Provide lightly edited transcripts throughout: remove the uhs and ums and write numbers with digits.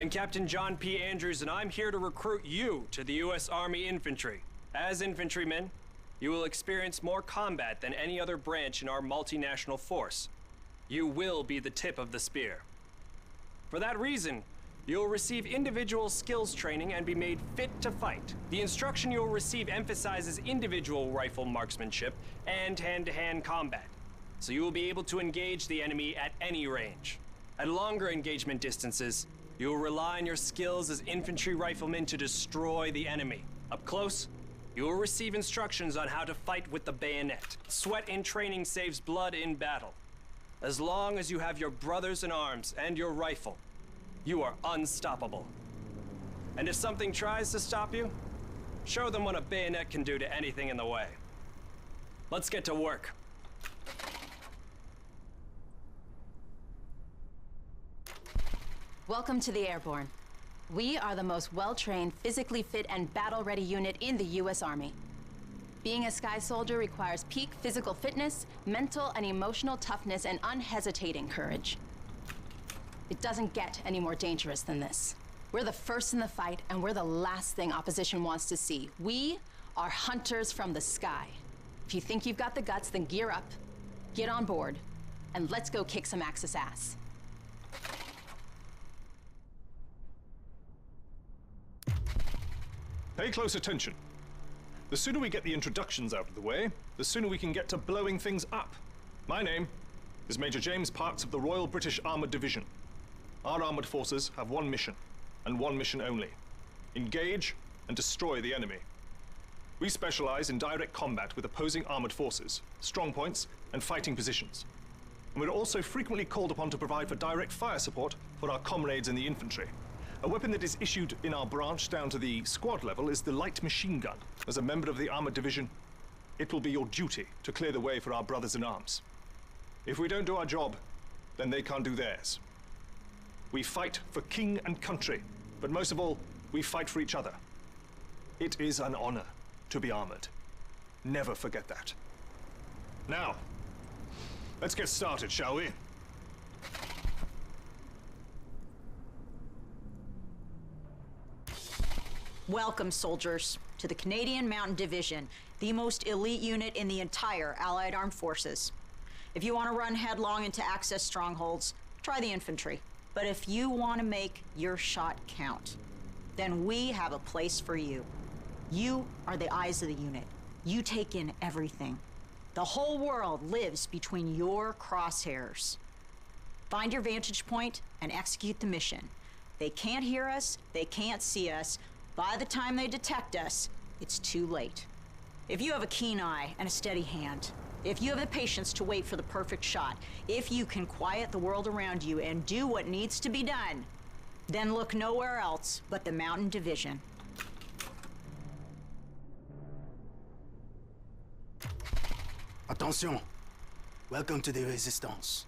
I'm Captain John P. Andrews, and I'm here to recruit you to the U.S. Army Infantry. As infantrymen, you will experience more combat than any other branch in our multinational force. You will be the tip of the spear. For that reason, you'll receive individual skills training and be made fit to fight. The instruction you'll receive emphasizes individual rifle marksmanship and hand-to-hand combat, so you will be able to engage the enemy at any range. At longer engagement distances, you will rely on your skills as infantry riflemen to destroy the enemy. Up close, you will receive instructions on how to fight with the bayonet. Sweat in training saves blood in battle. As long as you have your brothers in arms and your rifle, you are unstoppable. And if something tries to stop you, show them what a bayonet can do to anything in the way. Let's get to work. Welcome to the Airborne. We are the most well-trained, physically fit, and battle-ready unit in the U.S. Army. Being a Sky Soldier requires peak physical fitness, mental and emotional toughness, and unhesitating courage. It doesn't get any more dangerous than this. We're the first in the fight, and we're the last thing opposition wants to see. We are hunters from the sky. If you think you've got the guts, then gear up, get on board, and let's go kick some Axis ass. Pay close attention. The sooner we get the introductions out of the way, the sooner we can get to blowing things up. My name is Major James Parks of the Royal British Armoured Division. Our armoured forces have one mission, and one mission only: engage and destroy the enemy. We specialize in direct combat with opposing armoured forces, strong points, and fighting positions. And we're also frequently called upon to provide for direct fire support for our comrades in the infantry. A weapon that is issued in our branch down to the squad level is the light machine gun. As a member of the Armoured Division, it will be your duty to clear the way for our brothers in arms. If we don't do our job, then they can't do theirs. We fight for king and country, but most of all, we fight for each other. It is an honor to be armored. Never forget that. Now, let's get started, shall we? Welcome, soldiers, to the Canadian Mountain Division, the most elite unit in the entire Allied Armed Forces. If you want to run headlong into Axis strongholds, try the infantry. But if you want to make your shot count, then we have a place for you. You are the eyes of the unit. You take in everything. The whole world lives between your crosshairs. Find your vantage point and execute the mission. They can't hear us, they can't see us. By the time they detect us, it's too late. If you have a keen eye and a steady hand, if you have the patience to wait for the perfect shot, if you can quiet the world around you and do what needs to be done, then look nowhere else but the Mountain Division. Attention! Welcome to the Resistance.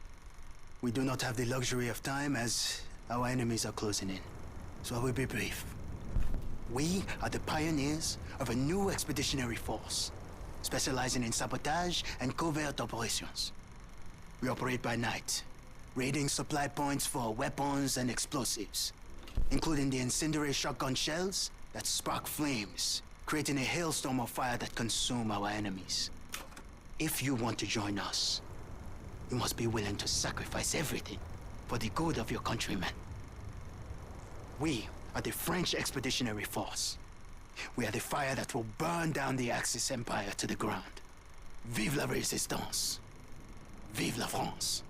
We do not have the luxury of time as our enemies are closing in, so I will be brief. We are the pioneers of a new expeditionary force, specializing in sabotage and covert operations. We operate by night, raiding supply points for weapons and explosives, including the incendiary shotgun shells that spark flames, creating a hailstorm of fire that consume our enemies. If you want to join us, you must be willing to sacrifice everything for the good of your countrymen. We are the French Expeditionary Force. We are the fire that will burn down the Axis Empire to the ground. Vive la Résistance! Vive la France!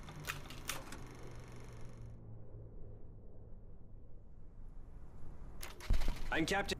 I'm Captain